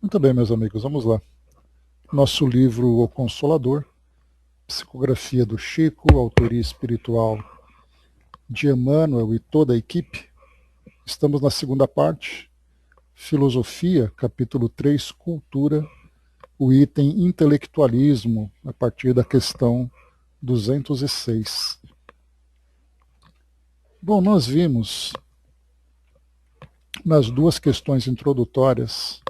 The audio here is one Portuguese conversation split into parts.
Muito bem, meus amigos, vamos lá. Nosso livro O Consolador, psicografia do Chico, autoria espiritual de Emmanuel e toda a equipe. Estamos na segunda parte, Filosofia, capítulo 3, Cultura, o item Intelectualismo, a partir da questão 206. Bom, nós vimos nas duas questões introdutórias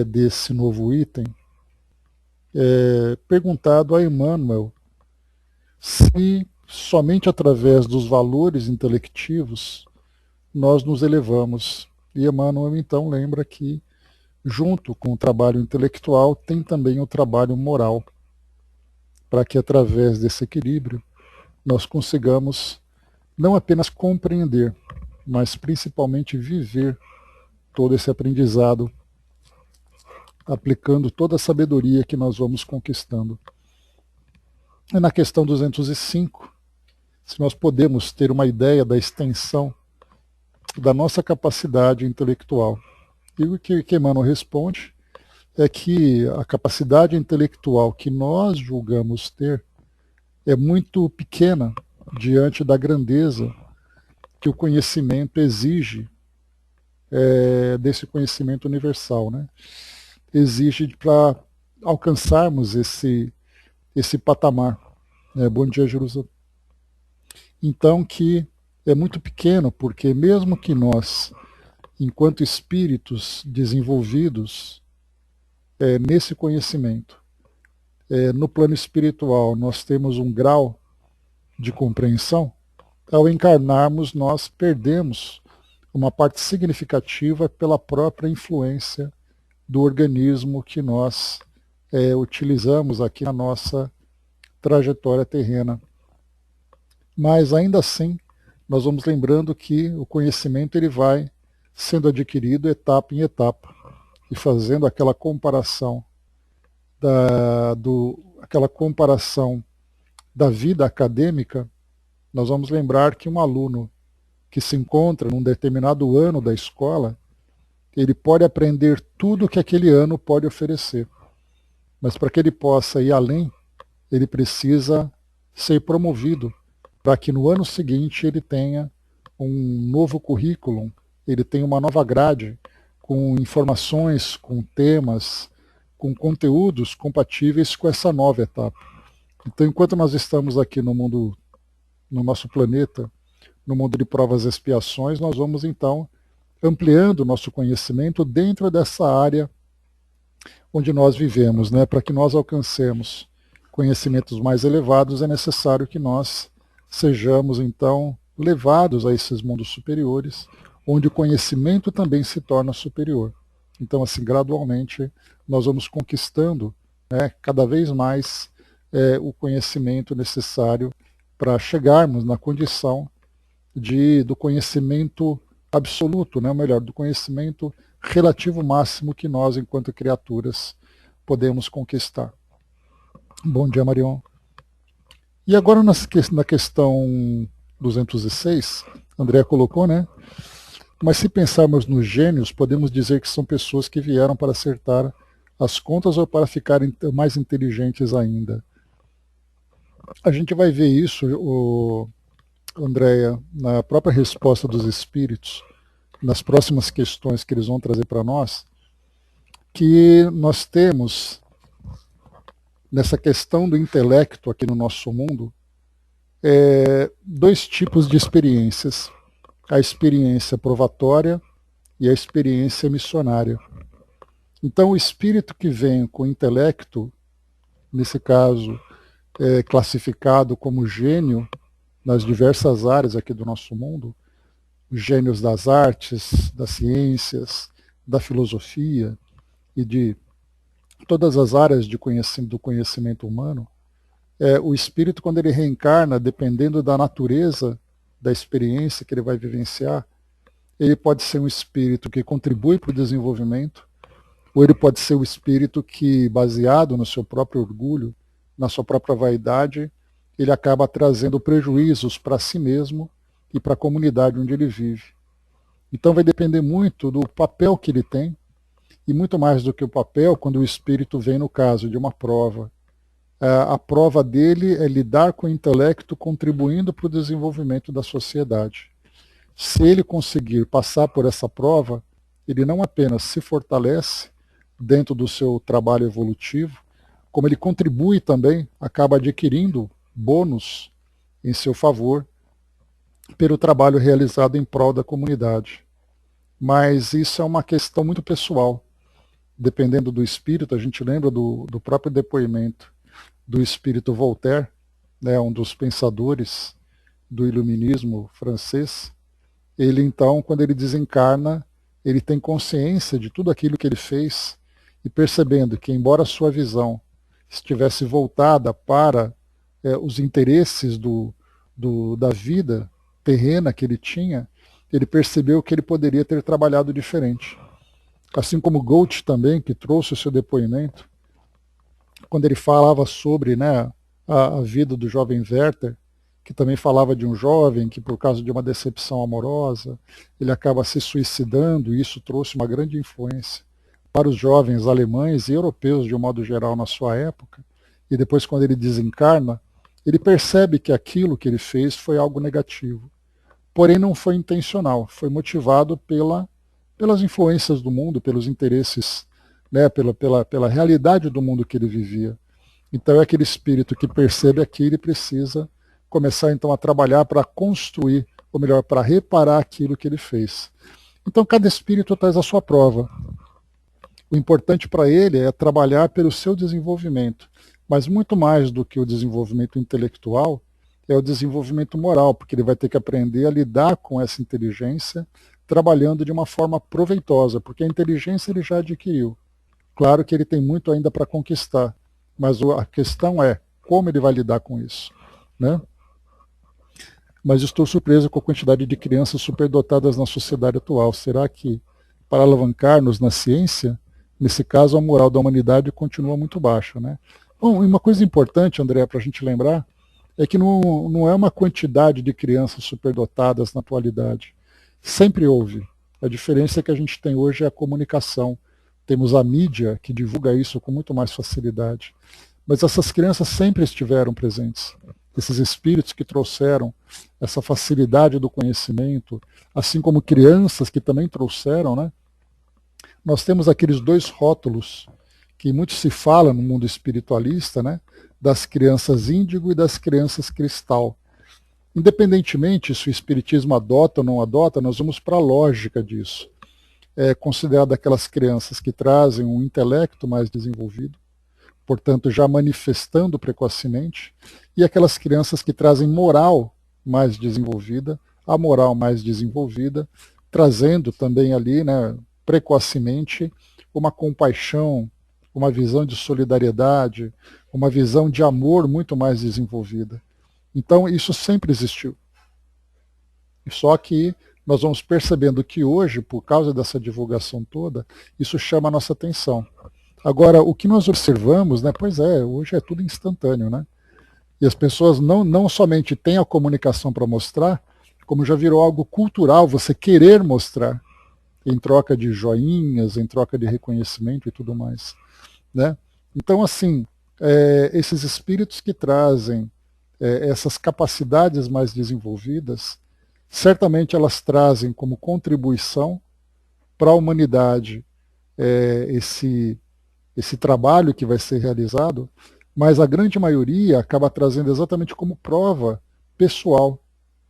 desse novo item, perguntado a Emmanuel se somente através dos valores intelectivos nós nos elevamos. E Emmanuel então lembra que, junto com o trabalho intelectual, tem também o trabalho moral, para que através desse equilíbrio nós consigamos não apenas compreender, mas principalmente viver todo esse aprendizado, aplicando toda a sabedoria que nós vamos conquistando. E na questão 205, se nós podemos ter uma ideia da extensão da nossa capacidade intelectual. E o que Emmanuel responde é que a capacidade intelectual que nós julgamos ter é muito pequena diante da grandeza que o conhecimento exige desse conhecimento universal, né? Exige para alcançarmos esse patamar. Bom dia, Jerusalém. Então, que é muito pequeno, porque mesmo que nós, enquanto espíritos desenvolvidos nesse conhecimento, no plano espiritual nós temos um grau de compreensão, ao encarnarmos nós perdemos uma parte significativa pela própria influência do organismo que nós utilizamos aqui na nossa trajetória terrena. Mas ainda assim, nós vamos lembrando que o conhecimento ele vai sendo adquirido etapa em etapa e fazendo aquela comparação da vida acadêmica, nós vamos lembrar que um aluno que se encontra num determinado ano da escola, ele pode aprender tudo que aquele ano pode oferecer. Mas para que ele possa ir além, ele precisa ser promovido, para que no ano seguinte ele tenha um novo currículo, ele tenha uma nova grade, com informações, com temas, com conteúdos compatíveis com essa nova etapa. Então, enquanto nós estamos aqui no mundo, no nosso planeta, no mundo de provas e expiações, nós vamos então ampliando o nosso conhecimento dentro dessa área onde nós vivemos, né? Para que nós alcancemos conhecimentos mais elevados, é necessário que nós sejamos então levados a esses mundos superiores, onde o conhecimento também se torna superior. Então, assim, gradualmente, nós vamos conquistando cada vez mais o conhecimento necessário para chegarmos na condição do conhecimento absoluto, né? Ou melhor, do conhecimento relativo máximo que nós, enquanto criaturas, podemos conquistar. Bom dia, Marion. E agora na questão 206, André colocou, né? Mas se pensarmos nos gênios, podemos dizer que são pessoas que vieram para acertar as contas ou para ficarem mais inteligentes ainda. A gente vai ver isso, Andréia, na própria resposta dos espíritos, nas próximas questões que eles vão trazer para nós, que nós temos, nessa questão do intelecto aqui no nosso mundo, dois tipos de experiências. A experiência provatória e a experiência missionária. Então, o espírito que vem com o intelecto, nesse caso, classificado como gênio nas diversas áreas aqui do nosso mundo, os gênios das artes, das ciências, da filosofia e de todas as áreas do conhecimento humano, o espírito, quando ele reencarna, dependendo da natureza da experiência que ele vai vivenciar, ele pode ser um espírito que contribui para o desenvolvimento, ou ele pode ser o espírito que, baseado no seu próprio orgulho, na sua própria vaidade, ele acaba trazendo prejuízos para si mesmo e para a comunidade onde ele vive. Então vai depender muito do papel que ele tem E muito mais do que o papel, quando o espírito vem no caso de uma prova, a prova dele é lidar com o intelecto contribuindo para o desenvolvimento da sociedade. Se ele conseguir passar por essa prova, ele não apenas se fortalece dentro do seu trabalho evolutivo, como ele contribui também, acaba adquirindo bônus em seu favor pelo trabalho realizado em prol da comunidade. Mas isso é uma questão muito pessoal. Dependendo do espírito, a gente lembra do próprio depoimento do espírito Voltaire, né, um dos pensadores do iluminismo francês. Ele então, quando ele desencarna, ele tem consciência de tudo aquilo que ele fez e percebendo que, embora a sua visão estivesse voltada para os interesses da vida terrena que ele tinha, ele percebeu que ele poderia ter trabalhado diferente. Assim como Goethe também, que trouxe o seu depoimento, quando ele falava sobre, né, a vida do jovem Werther, que também falava de um jovem que, por causa de uma decepção amorosa, ele acaba se suicidando, e isso trouxe uma grande influência para os jovens alemães e europeus, de um modo geral, na sua época. E depois, quando ele desencarna, ele percebe que aquilo que ele fez foi algo negativo. Porém, não foi intencional, foi motivado pelas influências do mundo, pelos interesses, né, pela realidade do mundo que ele vivia. Então é aquele espírito que percebe aquilo e precisa começar então a trabalhar para construir, ou melhor, para reparar aquilo que ele fez. Então cada espírito traz a sua prova. O importante para ele é trabalhar pelo seu desenvolvimento, mas muito mais do que o desenvolvimento intelectual, é o desenvolvimento moral, porque ele vai ter que aprender a lidar com essa inteligência trabalhando de uma forma proveitosa, porque a inteligência ele já adquiriu. Claro que ele tem muito ainda para conquistar, mas a questão é como ele vai lidar com isso, né? Mas estou surpreso com a quantidade de crianças superdotadas na sociedade atual. Será que, para alavancar-nos na ciência, nesse caso a moral da humanidade continua muito baixa, né? Bom, e uma coisa importante, André, para a gente lembrar, é que não é uma quantidade de crianças superdotadas na atualidade. Sempre houve. A diferença é que a gente tem hoje é a comunicação. Temos a mídia que divulga isso com muito mais facilidade. Mas essas crianças sempre estiveram presentes. Esses espíritos que trouxeram essa facilidade do conhecimento, assim como crianças que também trouxeram, né? Nós temos aqueles dois rótulos que muito se fala no mundo espiritualista, né? Das crianças índigo e das crianças cristal. Independentemente se o espiritismo adota ou não adota, nós vamos para a lógica disso. É considerado aquelas crianças que trazem um intelecto mais desenvolvido, portanto já manifestando precocemente, e aquelas crianças que trazem moral mais desenvolvida, a moral mais desenvolvida, trazendo também ali, né, precocemente, uma compaixão, uma visão de solidariedade, uma visão de amor muito mais desenvolvida. Então isso sempre existiu. Só que nós vamos percebendo que hoje, por causa dessa divulgação toda, isso chama a nossa atenção. Agora, o que nós observamos, né, pois é, hoje é tudo instantâneo, né? E as pessoas não somente têm a comunicação para mostrar, como já virou algo cultural, você querer mostrar, em troca de joinhas, em troca de reconhecimento e tudo mais, né? Então, assim, esses espíritos que trazem essas capacidades mais desenvolvidas, certamente elas trazem como contribuição para a humanidade esse trabalho que vai ser realizado, mas a grande maioria acaba trazendo exatamente como prova pessoal.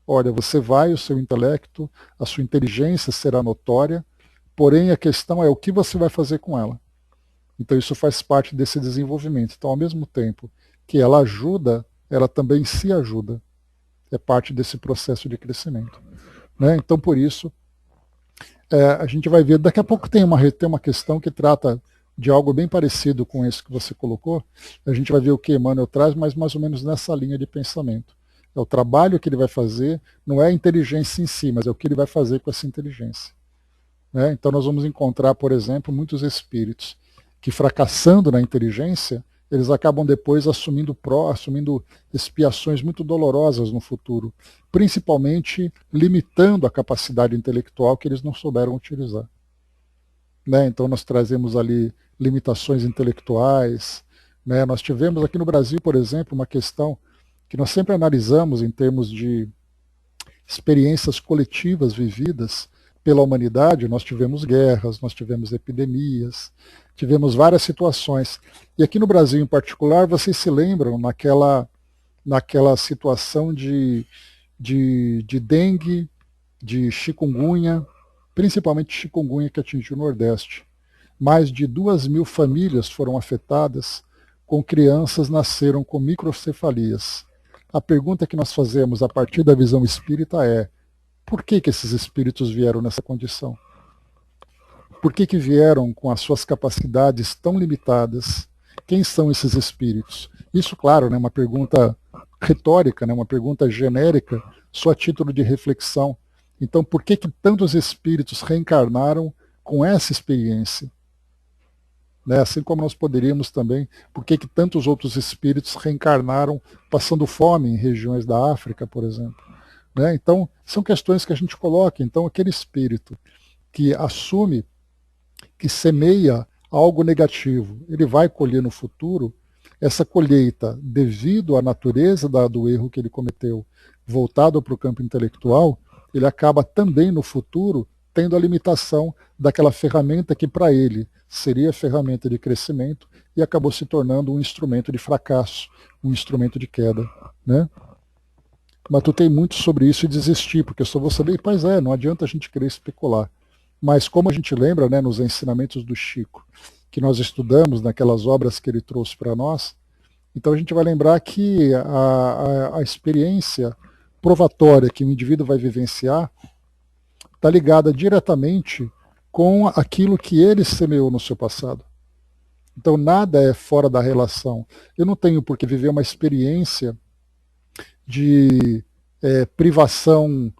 Olha, você vai, o seu intelecto, a sua inteligência será notória, porém a questão é o que você vai fazer com ela. Então isso faz parte desse desenvolvimento. Então, ao mesmo tempo que ela ajuda, ela também se ajuda. É parte desse processo de crescimento, né? Então, por isso, a gente vai ver, daqui a pouco tem uma questão que trata de algo bem parecido com esse que você colocou. A gente vai ver o que Emmanuel traz, mas mais ou menos nessa linha de pensamento. É o trabalho que ele vai fazer, não é a inteligência em si, mas é o que ele vai fazer com essa inteligência, né? Então nós vamos encontrar, por exemplo, muitos espíritos que, fracassando na inteligência, eles acabam depois assumindo expiações muito dolorosas no futuro, principalmente limitando a capacidade intelectual que eles não souberam utilizar. né? Então nós trazemos ali limitações intelectuais, né? Nós tivemos aqui no Brasil, por exemplo, uma questão que nós sempre analisamos em termos de experiências coletivas vividas pela humanidade. Nós tivemos guerras, nós tivemos epidemias, tivemos várias situações. E aqui no Brasil em particular, vocês se lembram naquela situação de dengue, de chikungunya, principalmente chikungunya que atingiu o Nordeste. Mais de 2.000 famílias foram afetadas, com crianças nasceram com microcefalias. A pergunta que nós fazemos a partir da visão espírita é: por que esses espíritos vieram nessa condição? Por que vieram com as suas capacidades tão limitadas? Quem são esses espíritos? Isso, claro, é né, uma pergunta retórica, né, uma pergunta genérica, só a título de reflexão. Então, por que tantos espíritos reencarnaram com essa experiência? Né? Assim como nós poderíamos também, por que tantos outros espíritos reencarnaram passando fome em regiões da África, por exemplo? Né? Então, são questões que a gente coloca. Então, aquele espírito que assume, que semeia algo negativo, ele vai colher no futuro essa colheita, devido à natureza do erro que ele cometeu, voltado para o campo intelectual, ele acaba também no futuro tendo a limitação daquela ferramenta que para ele seria ferramenta de crescimento e acabou se tornando um instrumento de fracasso, um instrumento de queda. Né? Matutei muito sobre isso e desisti, porque eu só vou saber, pois é, não adianta a gente querer especular. Mas como a gente lembra, né, nos ensinamentos do Chico, que nós estudamos naquelas obras que ele trouxe para nós, então a gente vai lembrar que a experiência provatória que o indivíduo vai vivenciar está ligada diretamente com aquilo que ele semeou no seu passado. Então nada é fora da relação. Eu não tenho por que viver uma experiência de privação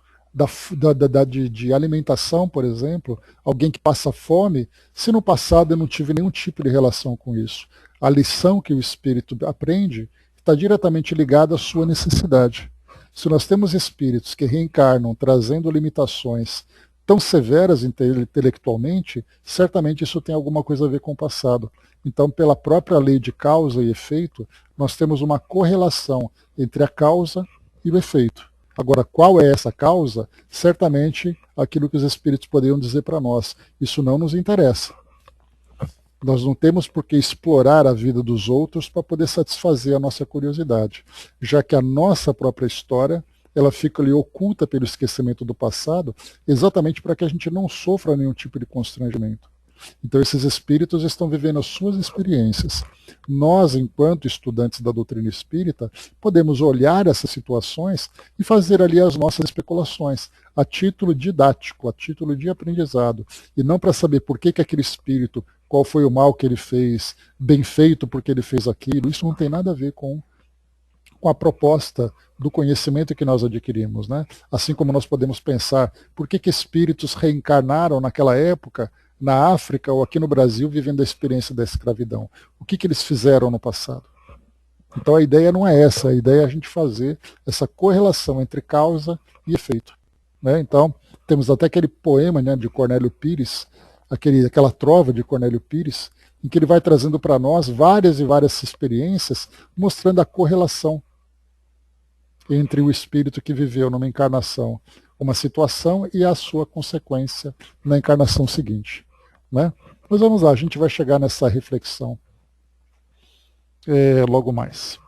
de alimentação, por exemplo, alguém que passa fome, se no passado eu não tive nenhum tipo de relação com isso. A lição que o espírito aprende está diretamente ligada à sua necessidade. Se nós temos espíritos que reencarnam trazendo limitações tão severas intelectualmente, certamente isso tem alguma coisa a ver com o passado. Então, pela própria lei de causa e efeito, nós temos uma correlação entre a causa e o efeito. Agora, qual é essa causa? Certamente aquilo que os espíritos poderiam dizer para nós. Isso não nos interessa. Nós não temos por que explorar a vida dos outros para poder satisfazer a nossa curiosidade, já que a nossa própria história ela fica ali oculta pelo esquecimento do passado, exatamente para que a gente não sofra nenhum tipo de constrangimento. Então esses espíritos estão vivendo as suas experiências. Nós, enquanto estudantes da doutrina espírita, podemos olhar essas situações e fazer ali as nossas especulações, a título didático, a título de aprendizado, e não para saber por que aquele espírito, qual foi o mal que ele fez, bem feito porque ele fez aquilo. Isso não tem nada a ver com a proposta do conhecimento que nós adquirimos. Né? Assim como nós podemos pensar por que espíritos reencarnaram naquela época na África ou aqui no Brasil vivendo a experiência da escravidão. O que eles fizeram no passado? Então a ideia não é essa, a ideia é a gente fazer essa correlação entre causa e efeito. Né? Então temos até aquele poema, né, de Cornélio Pires, aquela trova de Cornélio Pires, em que ele vai trazendo para nós várias e várias experiências mostrando a correlação entre o espírito que viveu numa encarnação uma situação e a sua consequência na encarnação seguinte. Né? Mas vamos lá, a gente vai chegar nessa reflexão logo mais.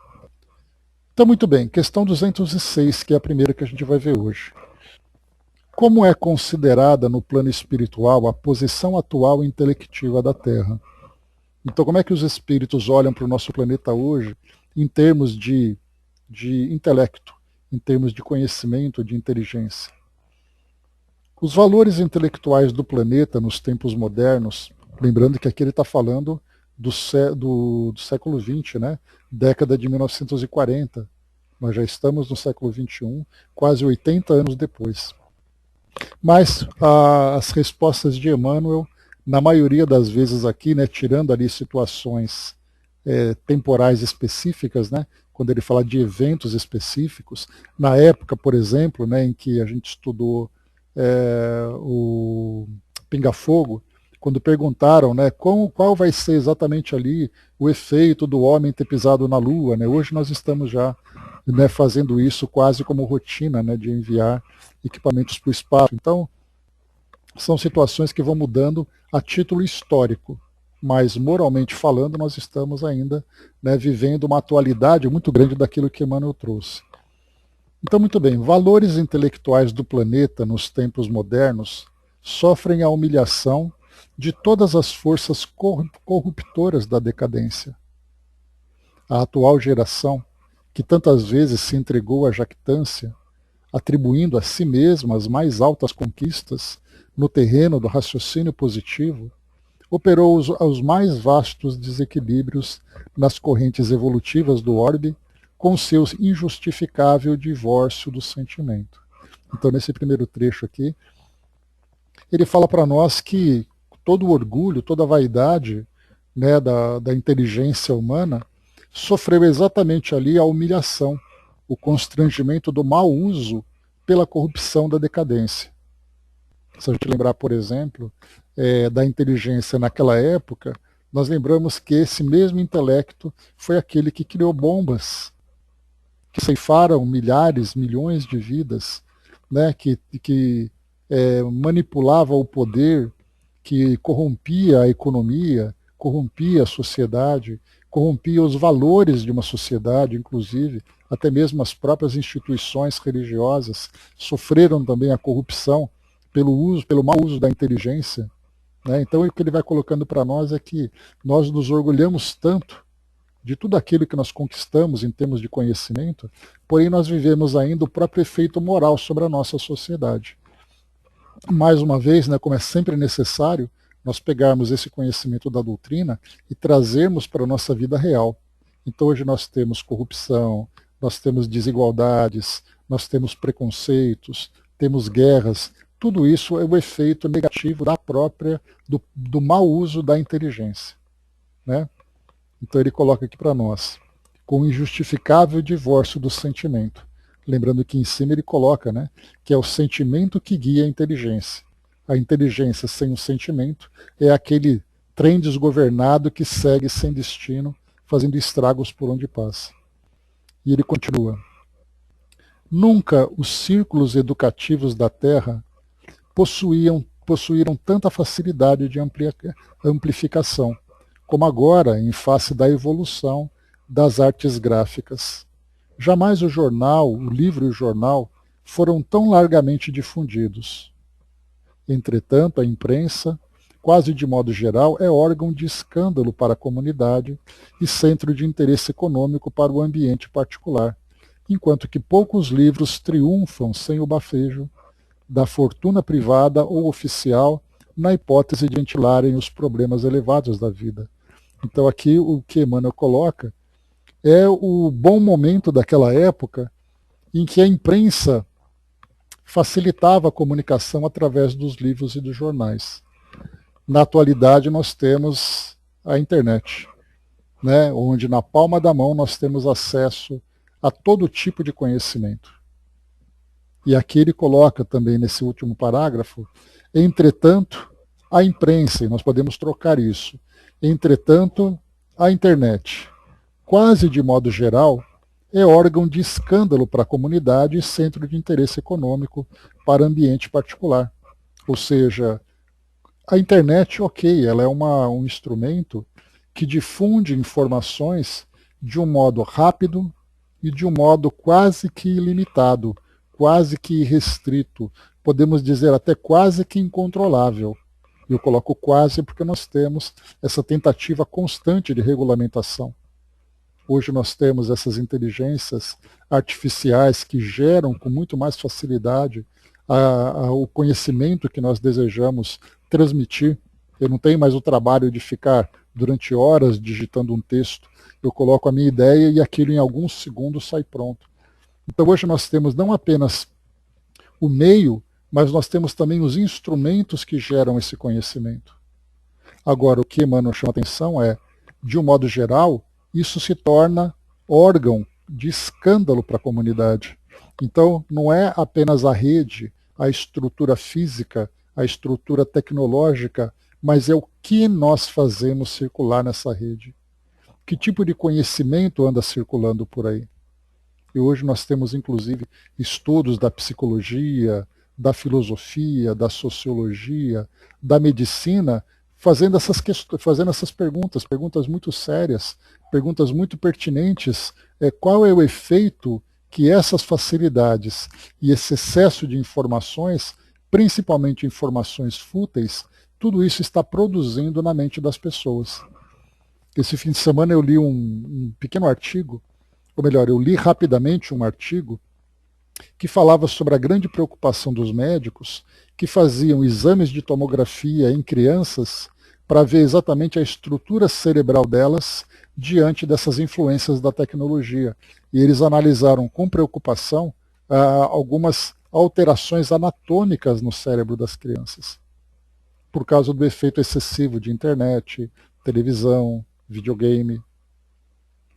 Então, muito bem, questão 206, que é a primeira que a gente vai ver hoje. Como é considerada no plano espiritual a posição atual intelectiva da Terra? Então, como é que os espíritos olham para o nosso planeta hoje em termos de intelecto, em termos de conhecimento, de inteligência? Os valores intelectuais do planeta nos tempos modernos, lembrando que aqui ele está falando do século XX, né? Década de 1940, nós já estamos no século XXI, quase 80 anos depois. Mas as respostas de Emmanuel, na maioria das vezes aqui, né, tirando ali situações temporais específicas, né, quando ele fala de eventos específicos, na época, por exemplo, né, em que a gente estudou o Pinga Fogo, quando perguntaram, né, qual vai ser exatamente ali o efeito do homem ter pisado na Lua, né? Hoje nós estamos já, né, fazendo isso quase como rotina, né, de enviar equipamentos para o espaço. Então, são situações que vão mudando a título histórico, mas moralmente falando, nós estamos ainda, né, vivendo uma atualidade muito grande daquilo que Emmanuel trouxe. Então, muito bem, valores intelectuais do planeta nos tempos modernos sofrem a humilhação de todas as forças corruptoras da decadência. A atual geração, que tantas vezes se entregou à jactância, atribuindo a si mesma as mais altas conquistas no terreno do raciocínio positivo, operou os mais vastos desequilíbrios nas correntes evolutivas do orbe com seu injustificável divórcio do sentimento. Então, nesse primeiro trecho aqui, ele fala para nós que todo o orgulho, toda a vaidade, né, da inteligência humana sofreu exatamente ali a humilhação, o constrangimento do mau uso pela corrupção da decadência. Se a gente lembrar, por exemplo, da inteligência naquela época, nós lembramos que esse mesmo intelecto foi aquele que criou bombas, que ceifaram milhares, milhões de vidas, né, que manipulava o poder, que corrompia a economia, corrompia a sociedade, corrompia os valores de uma sociedade, inclusive, até mesmo as próprias instituições religiosas sofreram também a corrupção pelo mau uso da inteligência. Né? Então, o que ele vai colocando para nós é que nós nos orgulhamos tanto de tudo aquilo que nós conquistamos em termos de conhecimento, porém nós vivemos ainda o próprio efeito moral sobre a nossa sociedade. Mais uma vez, né, como é sempre necessário, nós pegarmos esse conhecimento da doutrina e trazermos para a nossa vida real. Então hoje nós temos corrupção, nós temos desigualdades, nós temos preconceitos, temos guerras. Tudo isso é o efeito negativo do mau uso da inteligência. Né? Então ele coloca aqui para nós, com o injustificável divórcio do sentimento. Lembrando que em cima ele coloca, né, que é o sentimento que guia a inteligência. A inteligência sem o sentimento é aquele trem desgovernado que segue sem destino, fazendo estragos por onde passa. E ele continua. Nunca os círculos educativos da Terra possuíram tanta facilidade de amplificação, como agora em face da evolução das artes gráficas. Jamais o jornal, o livro e o jornal foram tão largamente difundidos. Entretanto, a imprensa, quase de modo geral, é órgão de escândalo para a comunidade e centro de interesse econômico para o ambiente particular, enquanto que poucos livros triunfam sem o bafejo da fortuna privada ou oficial na hipótese de ventilarem os problemas elevados da vida. Então aqui o que Emmanuel coloca é o bom momento daquela época em que a imprensa facilitava a comunicação através dos livros e dos jornais. Na atualidade nós temos a internet, né, onde na palma da mão nós temos acesso a todo tipo de conhecimento. E aqui ele coloca também nesse último parágrafo, entretanto, a imprensa, e nós podemos trocar isso, entretanto, a internet, quase de modo geral, é órgão de escândalo para a comunidade e centro de interesse econômico para ambiente particular. Ou seja, a internet, ok, ela é um instrumento que difunde informações de um modo rápido e de um modo quase que ilimitado, quase que restrito, podemos dizer até quase que incontrolável. Eu coloco quase porque nós temos essa tentativa constante de regulamentação. Hoje nós temos essas inteligências artificiais que geram com muito mais facilidade o conhecimento que nós desejamos transmitir. Eu não tenho mais o trabalho de ficar durante horas digitando um texto. Eu coloco a minha ideia e aquilo em alguns segundos sai pronto. Então hoje nós temos não apenas o meio, mas nós temos também os instrumentos que geram esse conhecimento. Agora, o que Emmanuel chama atenção é, de um modo geral, isso se torna órgão de escândalo para a comunidade. Então, não é apenas a rede, a estrutura física, a estrutura tecnológica mas é o que nós fazemos circular nessa rede. Que tipo de conhecimento anda circulando por aí? E hoje nós temos, inclusive, estudos da psicologia, da filosofia, da sociologia, da medicina, fazendo essas perguntas muito sérias, perguntas muito pertinentes. Qual é o efeito que essas facilidades e esse excesso de informações, principalmente informações fúteis, tudo isso está produzindo na mente das pessoas? Esse fim de semana eu li um pequeno artigo, ou melhor, eu li rapidamente um artigo que falava sobre a grande preocupação dos médicos que faziam exames de tomografia em crianças para ver exatamente a estrutura cerebral delas diante dessas influências da tecnologia. E eles analisaram com preocupação algumas alterações anatômicas no cérebro das crianças, por causa do efeito excessivo de internet, televisão, videogame.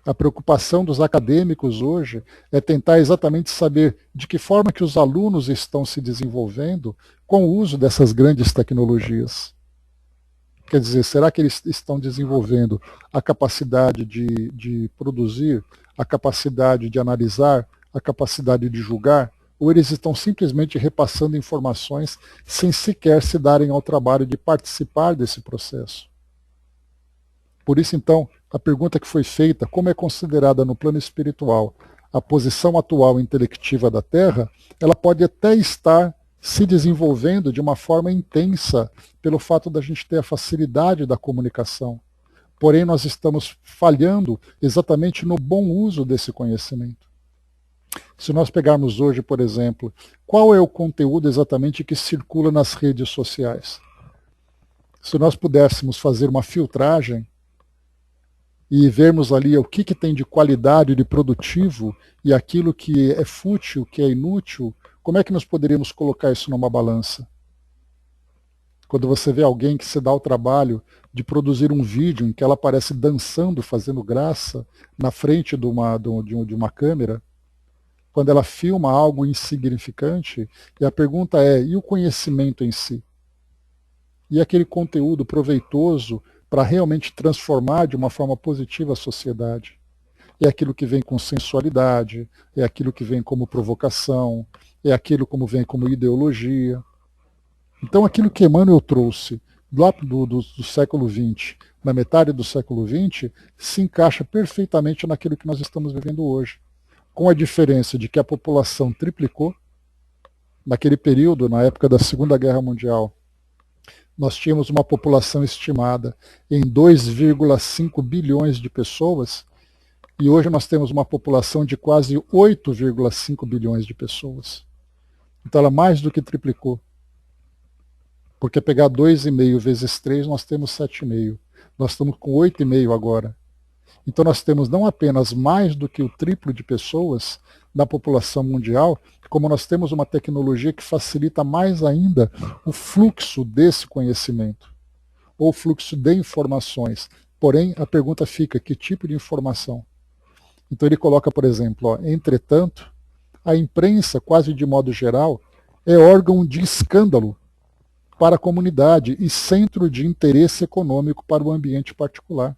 A preocupação dos acadêmicos hoje é tentar exatamente saber de que forma que os alunos estão se desenvolvendo com o uso dessas grandes tecnologias. Quer dizer, será que eles estão desenvolvendo a capacidade de produzir, a capacidade de analisar, a capacidade de julgar, ou eles estão simplesmente repassando informações sem sequer se darem ao trabalho de participar desse processo? Por isso, então, a pergunta que foi feita, como é considerada no plano espiritual a posição atual intelectiva da Terra, ela pode até estar se desenvolvendo de uma forma intensa pelo fato da gente ter a facilidade da comunicação. Porém, nós estamos falhando exatamente no bom uso desse conhecimento. Se nós pegarmos hoje, por exemplo, qual é o conteúdo exatamente que circula nas redes sociais? Se nós pudéssemos fazer uma filtragem e vermos ali o que tem de qualidade, de produtivo, e aquilo que é fútil, que é inútil, como é que nós poderíamos colocar isso numa balança? Quando você vê alguém que se dá o trabalho de produzir um vídeo em que ela aparece dançando, fazendo graça, na frente de uma câmera, quando ela filma algo insignificante, e a pergunta é, e o conhecimento em si? E aquele conteúdo proveitoso para realmente transformar de uma forma positiva a sociedade? É aquilo que vem com sensualidade, é aquilo que vem como provocação, é aquilo como vem como ideologia. Então aquilo que Emmanuel trouxe lá do século XX, na metade do século XX, se encaixa perfeitamente naquilo que nós estamos vivendo hoje. Com a diferença de que a população triplicou. Naquele período, na época da Segunda Guerra Mundial, nós tínhamos uma população estimada em 2,5 bilhões de pessoas, e hoje nós temos uma população de quase 8,5 bilhões de pessoas. Então ela mais do que triplicou. Porque pegar 2,5 vezes 3, nós temos 7,5. Nós estamos com 8,5 agora. Então nós temos não apenas mais do que o triplo de pessoas na população mundial, como nós temos uma tecnologia que facilita mais ainda o fluxo desse conhecimento, ou o fluxo de informações. Porém, a pergunta fica, que tipo de informação? Então ele coloca, por exemplo, entretanto, a imprensa, quase de modo geral, é órgão de escândalo para a comunidade e centro de interesse econômico para o ambiente particular.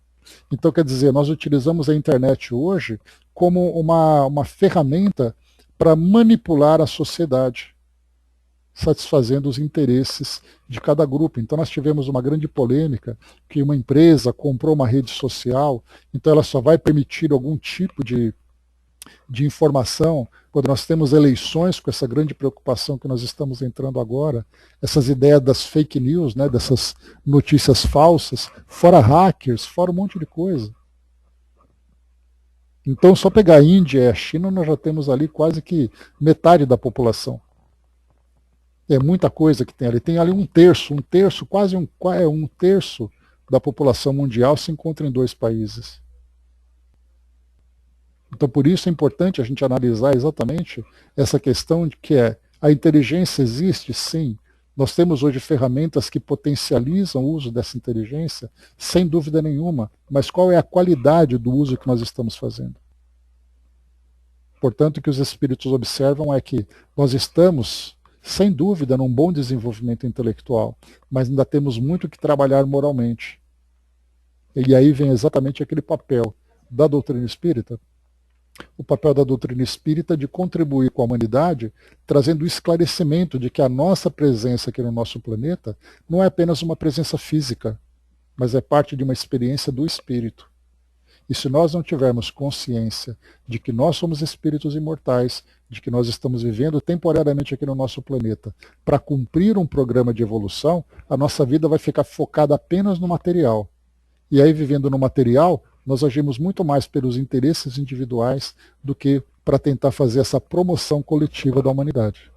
Então, quer dizer, nós utilizamos a internet hoje como uma ferramenta para manipular a sociedade, satisfazendo os interesses de cada grupo. Então, nós tivemos uma grande polêmica que uma empresa comprou uma rede social, então ela só vai permitir algum tipo de informação quando nós temos eleições, com essa grande preocupação que nós estamos entrando agora, essas ideias das fake news, né, dessas notícias falsas, fora hackers, fora um monte de coisa. Então, só pegar a Índia e a China, nós já temos ali quase que metade da população. É muita coisa que tem ali. Tem ali um terço, quase um terço da população mundial se encontra em 2 países. Então, por isso é importante a gente analisar exatamente essa questão de que a inteligência existe, sim. Nós temos hoje ferramentas que potencializam o uso dessa inteligência, sem dúvida nenhuma. Mas qual é a qualidade do uso que nós estamos fazendo? Portanto, o que os espíritos observam é que nós estamos sem dúvida, num bom desenvolvimento intelectual, mas ainda temos muito que trabalhar moralmente. E aí vem exatamente aquele papel da doutrina espírita, o papel da doutrina espírita de contribuir com a humanidade, trazendo o esclarecimento de que a nossa presença aqui no nosso planeta não é apenas uma presença física, mas é parte de uma experiência do espírito. E se nós não tivermos consciência de que nós somos espíritos imortais, de que nós estamos vivendo temporariamente aqui no nosso planeta, para cumprir um programa de evolução, a nossa vida vai ficar focada apenas no material. E aí, vivendo no material, nós agimos muito mais pelos interesses individuais do que para tentar fazer essa promoção coletiva da humanidade.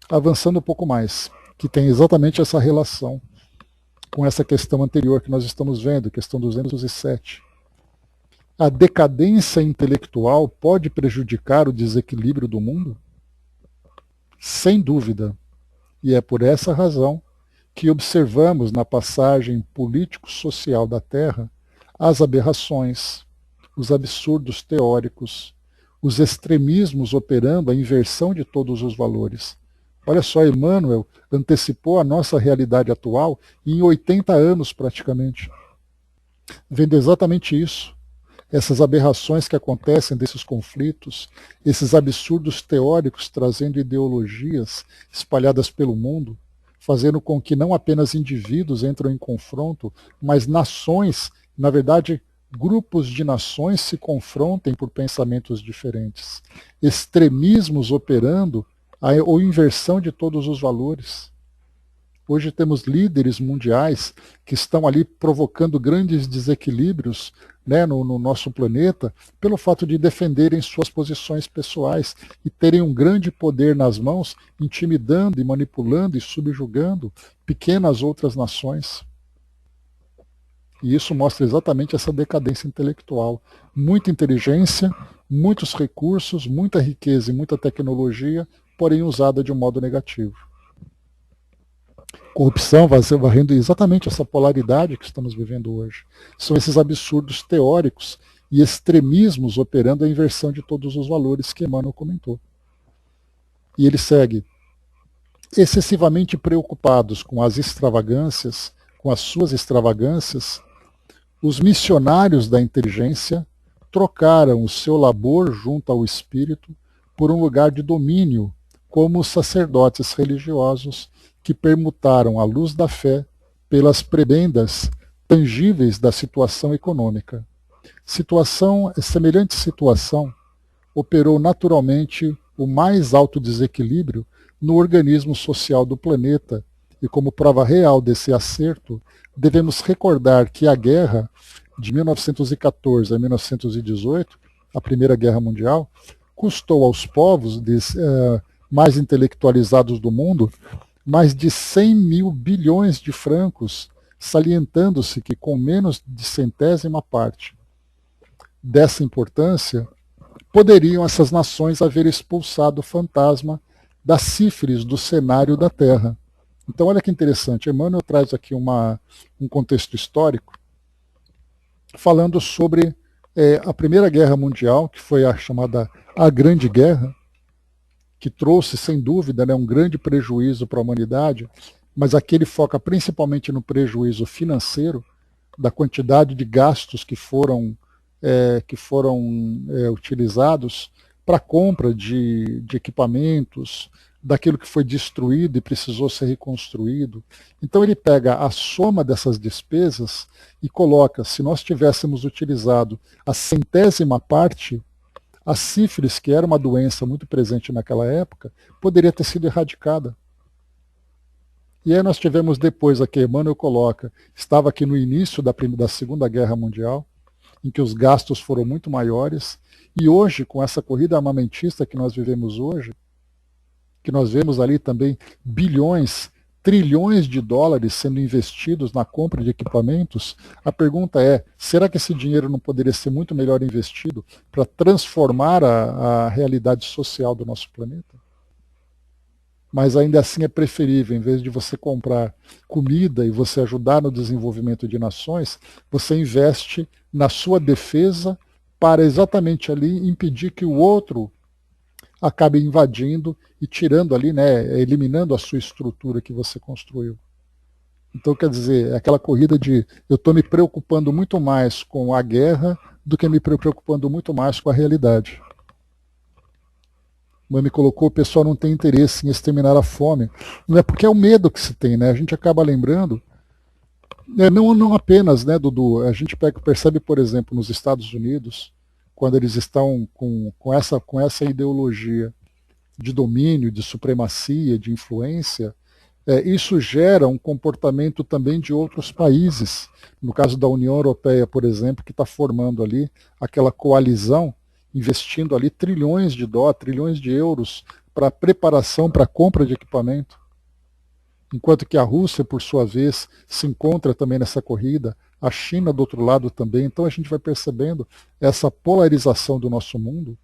Avançando um pouco mais, que tem exatamente essa relação com essa questão anterior que nós estamos vendo, questão 207. A decadência intelectual pode prejudicar o desequilíbrio do mundo? Sem dúvida. E é por essa razão que observamos na passagem político-social da Terra as aberrações, os absurdos teóricos, os extremismos operando a inversão de todos os valores. Olha só, Emmanuel antecipou a nossa realidade atual em 80 anos praticamente. Vendo exatamente isso, essas aberrações que acontecem desses conflitos, esses absurdos teóricos trazendo ideologias espalhadas pelo mundo, fazendo com que não apenas indivíduos entrem em confronto, mas nações, na verdade, grupos de nações se confrontem por pensamentos diferentes. Extremismos operando a inversão de todos os valores. Hoje temos líderes mundiais que estão ali provocando grandes desequilíbrios, né, no nosso planeta, pelo fato de defenderem suas posições pessoais e terem um grande poder nas mãos, intimidando e manipulando e subjugando pequenas outras nações. E isso mostra exatamente essa decadência intelectual. Muita inteligência, muitos recursos, muita riqueza e muita tecnologia, porém usada de um modo negativo. Corrupção varrendo exatamente essa polaridade que estamos vivendo hoje. São esses absurdos teóricos e extremismos operando a inversão de todos os valores que Emmanuel comentou. E ele segue: excessivamente preocupados com as extravagâncias, com as suas extravagâncias, os missionários da inteligência trocaram o seu labor junto ao espírito por um lugar de domínio, como os sacerdotes religiosos que permutaram a luz da fé pelas prebendas tangíveis da situação econômica. Semelhante situação operou naturalmente o mais alto desequilíbrio no organismo social do planeta, e como prova real desse acerto, devemos recordar que a guerra de 1914 a 1918, a Primeira Guerra Mundial, custou aos povos mais intelectualizados do mundo mais de 100 mil bilhões de francos, salientando-se que com menos de centésima parte dessa importância, poderiam essas nações haver expulsado o fantasma da sífilis do cenário da Terra. Então, olha que interessante, Emmanuel traz aqui um contexto histórico, falando sobre a Primeira Guerra Mundial, que foi a chamada A Grande Guerra, que trouxe, sem dúvida, um grande prejuízo para a humanidade, mas aqui ele foca principalmente no prejuízo financeiro, da quantidade de gastos que foram utilizados para a compra de equipamentos, daquilo que foi destruído e precisou ser reconstruído. Então ele pega a soma dessas despesas e coloca, se nós tivéssemos utilizado a centésima parte, a sífilis, que era uma doença muito presente naquela época, poderia ter sido erradicada. E aí nós tivemos depois, aqui Emmanuel coloca, estava aqui no início da Segunda Guerra Mundial, em que os gastos foram muito maiores, e hoje, com essa corrida armamentista que nós vivemos hoje, que nós vemos ali também bilhões, trilhões de dólares sendo investidos na compra de equipamentos, a pergunta é, será que esse dinheiro não poderia ser muito melhor investido para transformar a realidade social do nosso planeta? Mas ainda assim é preferível, em vez de você comprar comida e você ajudar no desenvolvimento de nações, você investe na sua defesa para exatamente ali impedir que o outro acabe invadindo e tirando ali, né, eliminando a sua estrutura que você construiu. Então, quer dizer, é aquela corrida de eu estou me preocupando muito mais com a guerra do que me preocupando muito mais com a realidade. Como me colocou, o pessoal não tem interesse em exterminar a fome. Não é porque é o medo que se tem, né? A gente acaba lembrando, não apenas, né, Dudu? A gente percebe, por exemplo, nos Estados Unidos, quando eles estão com essa ideologia de domínio, de supremacia, de influência, isso gera um comportamento também de outros países. No caso da União Europeia, por exemplo, que está formando ali aquela coalizão, investindo ali trilhões de dólares, trilhões de euros para preparação, para compra de equipamento. Enquanto que a Rússia, por sua vez, se encontra também nessa corrida, a China do outro lado também. Então a gente vai percebendo essa polarização do nosso mundo,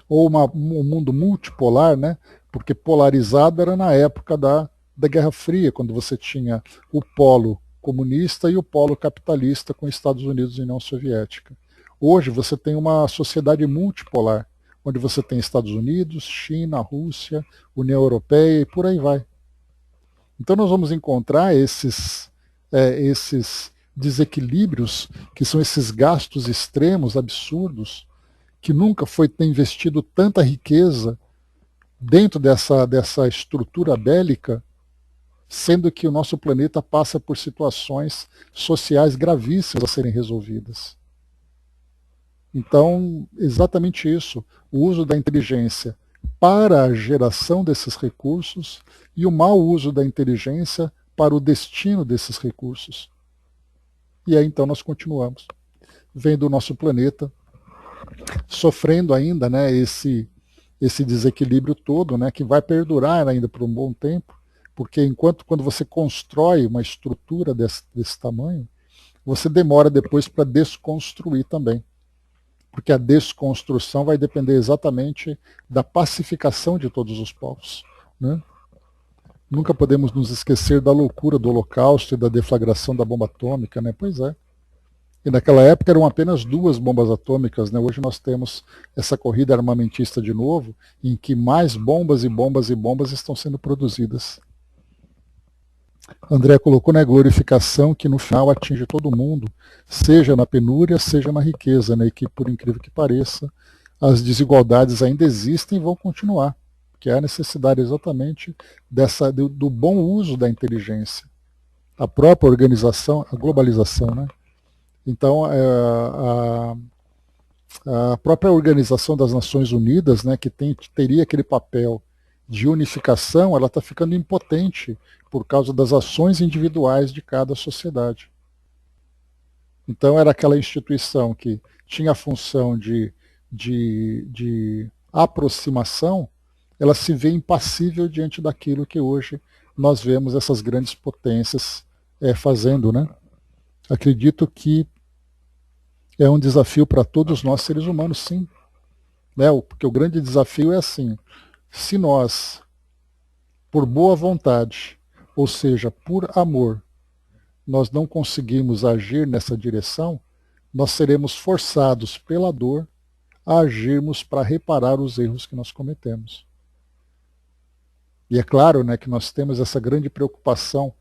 ou um mundo multipolar, né? Porque polarizado era na época da Guerra Fria, quando você tinha o polo comunista e o polo capitalista com Estados Unidos e União Soviética. Hoje você tem uma sociedade multipolar, onde você tem Estados Unidos, China, Rússia, União Europeia e por aí vai. Então nós vamos encontrar esses desequilíbrios, que são esses gastos extremos, absurdos, que nunca foi ter investido tanta riqueza dentro dessa estrutura bélica, sendo que o nosso planeta passa por situações sociais gravíssimas a serem resolvidas. Então, exatamente isso, o uso da inteligência para a geração desses recursos e o mau uso da inteligência para o destino desses recursos. E aí então nós continuamos vendo o nosso planeta sofrendo ainda, né, esse desequilíbrio todo, né, que vai perdurar ainda por um bom tempo, porque quando você constrói uma estrutura desse tamanho, você demora depois para desconstruir também. Porque a desconstrução vai depender exatamente da pacificação de todos os povos. Né? Nunca podemos nos esquecer da loucura do Holocausto e da deflagração da bomba atômica, né? Pois é. E naquela época eram apenas 2 bombas atômicas, né? Hoje nós temos essa corrida armamentista de novo, em que mais bombas e bombas e bombas estão sendo produzidas. André colocou na glorificação que no final atinge todo mundo, seja na penúria, seja na riqueza, né? E que, por incrível que pareça, as desigualdades ainda existem e vão continuar, que é a necessidade exatamente do bom uso da inteligência. A própria organização, a globalização, né? Então, a própria Organização das Nações Unidas, né, que teria aquele papel de unificação, ela está ficando impotente por causa das ações individuais de cada sociedade. Então era aquela instituição que tinha a função de aproximação, ela se vê impassível diante daquilo que hoje nós vemos essas grandes potências fazendo, né? Acredito que é um desafio para todos nós seres humanos, sim. Né? Porque o grande desafio é assim, se nós, por boa vontade, ou seja, por amor, nós não conseguimos agir nessa direção, nós seremos forçados pela dor a agirmos para reparar os erros que nós cometemos. E é claro, né, que nós temos essa grande preocupação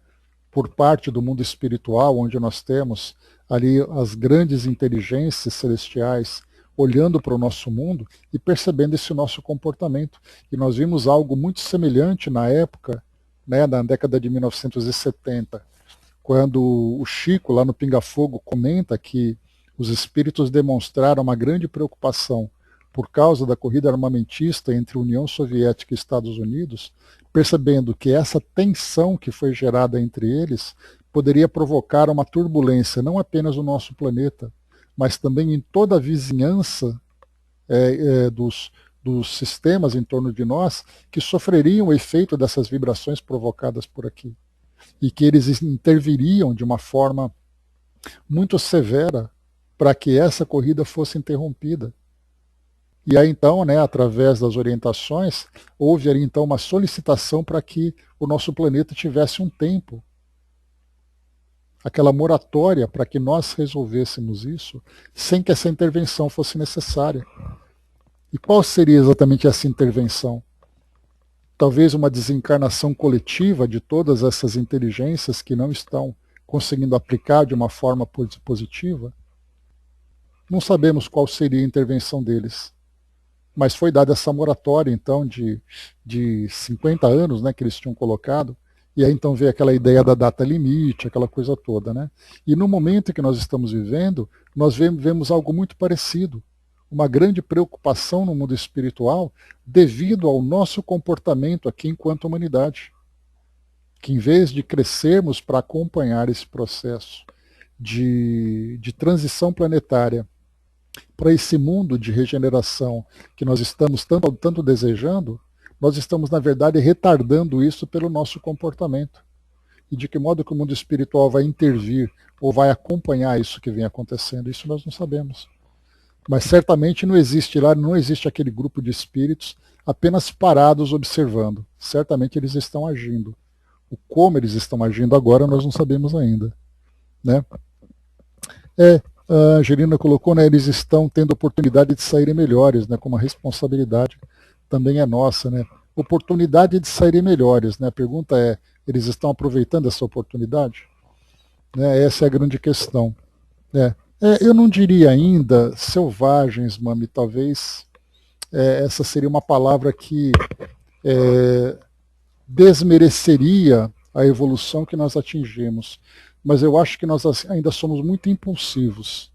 por parte do mundo espiritual, onde nós temos ali as grandes inteligências celestiais olhando para o nosso mundo e percebendo esse nosso comportamento. E nós vimos algo muito semelhante na época, né, na década de 1970, quando o Chico, lá no Pinga Fogo, comenta que os espíritos demonstraram uma grande preocupação por causa da corrida armamentista entre União Soviética e Estados Unidos, percebendo que essa tensão que foi gerada entre eles poderia provocar uma turbulência não apenas no nosso planeta, mas também em toda a vizinhança dos sistemas em torno de nós, que sofreriam o efeito dessas vibrações provocadas por aqui. E que eles interviriam de uma forma muito severa para que essa corrida fosse interrompida. E aí então, né, através das orientações, houve ali então uma solicitação para que o nosso planeta tivesse um tempo, aquela moratória para que nós resolvêssemos isso, sem que essa intervenção fosse necessária. E qual seria exatamente essa intervenção? Talvez uma desencarnação coletiva de todas essas inteligências que não estão conseguindo aplicar de uma forma positiva? Não sabemos qual seria a intervenção deles. Mas foi dada essa moratória, então, de 50 anos, né, que eles tinham colocado, e aí então veio aquela ideia da data limite, aquela coisa toda, né? E no momento que nós estamos vivendo, nós vemos algo muito parecido. Uma grande preocupação no mundo espiritual devido ao nosso comportamento aqui enquanto humanidade. Que em vez de crescermos para acompanhar esse processo de transição planetária para esse mundo de regeneração que nós estamos tanto desejando, nós estamos, na verdade, retardando isso pelo nosso comportamento. E de que modo que o mundo espiritual vai intervir ou vai acompanhar isso que vem acontecendo, isso nós não sabemos. Mas certamente não existe lá, não existe aquele grupo de espíritos apenas parados observando. Certamente eles estão agindo. O como eles estão agindo agora nós não sabemos ainda. Né? A Angelina colocou, né, eles estão tendo oportunidade de saírem melhores, né, como a responsabilidade também é nossa. Né? Oportunidade de saírem melhores. Né? A pergunta é, eles estão aproveitando essa oportunidade? Né? Essa é a grande questão. Né? Eu não diria ainda selvagens, Mami, talvez essa seria uma palavra que desmereceria a evolução que nós atingimos. Mas eu acho que nós ainda somos muito impulsivos.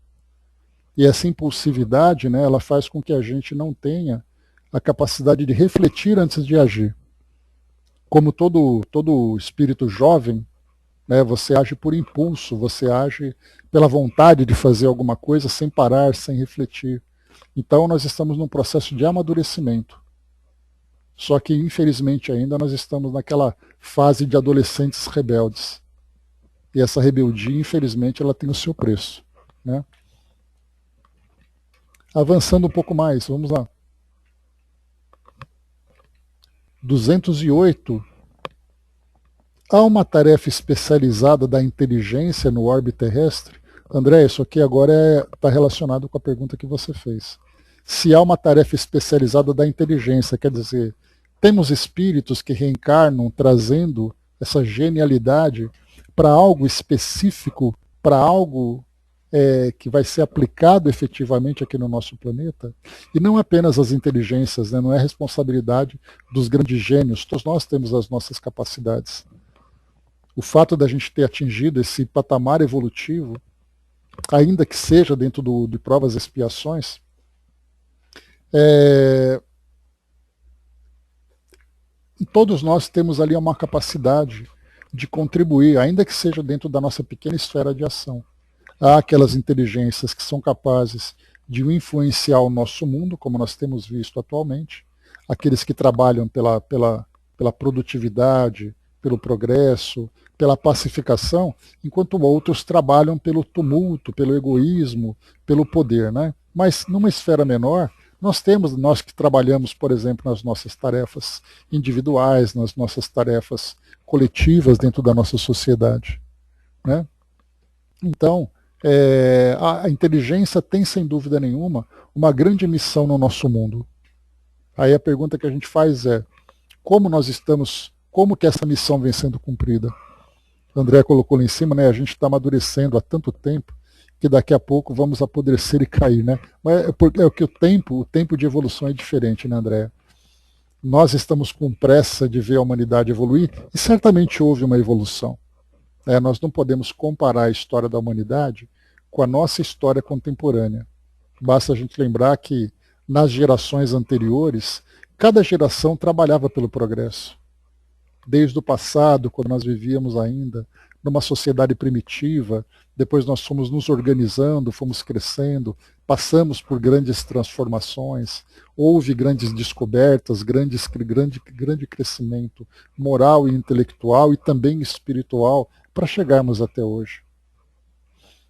E essa impulsividade, né, ela faz com que a gente não tenha a capacidade de refletir antes de agir. Como todo espírito jovem, né, você age por impulso, você age pela vontade de fazer alguma coisa sem parar, sem refletir. Então nós estamos num processo de amadurecimento. Só que, infelizmente, ainda nós estamos naquela fase de adolescentes rebeldes. E essa rebeldia, infelizmente, ela tem o seu preço. Né? Avançando um pouco mais, vamos lá. 208. Há uma tarefa especializada da inteligência no orbe terrestre? André, isso aqui agora está relacionado com a pergunta que você fez. Se há uma tarefa especializada da inteligência, quer dizer, temos espíritos que reencarnam trazendo essa genialidade para algo específico, para algo que vai ser aplicado efetivamente aqui no nosso planeta, e não apenas as inteligências, né? Não é responsabilidade dos grandes gênios, todos nós temos as nossas capacidades. O fato da gente ter atingido esse patamar evolutivo, ainda que seja dentro de provas e expiações, todos nós temos ali uma capacidade de contribuir, ainda que seja dentro da nossa pequena esfera de ação. Há aquelas inteligências que são capazes de influenciar o nosso mundo, como nós temos visto atualmente, aqueles que trabalham pela produtividade, pelo progresso, pela pacificação, enquanto outros trabalham pelo tumulto, pelo egoísmo, pelo poder. Né? Mas numa esfera menor, nós que trabalhamos, por exemplo, nas nossas tarefas individuais, nas nossas tarefas coletivas dentro da nossa sociedade. Né? Então, a inteligência tem, sem dúvida nenhuma, uma grande missão no nosso mundo. Aí a pergunta que a gente faz é, como que essa missão vem sendo cumprida? O André colocou lá em cima, né, a gente está amadurecendo há tanto tempo que daqui a pouco vamos apodrecer e cair. Né? Mas é que o tempo de evolução é diferente, né, André? Nós estamos com pressa de ver a humanidade evoluir e certamente houve uma evolução. Nós não podemos comparar a história da humanidade com a nossa história contemporânea. Basta a gente lembrar que nas gerações anteriores, cada geração trabalhava pelo progresso. Desde o passado, quando nós vivíamos ainda numa sociedade primitiva, depois nós fomos nos organizando, fomos crescendo, passamos por grandes transformações, houve grandes descobertas, grande crescimento moral e intelectual e também espiritual para chegarmos até hoje.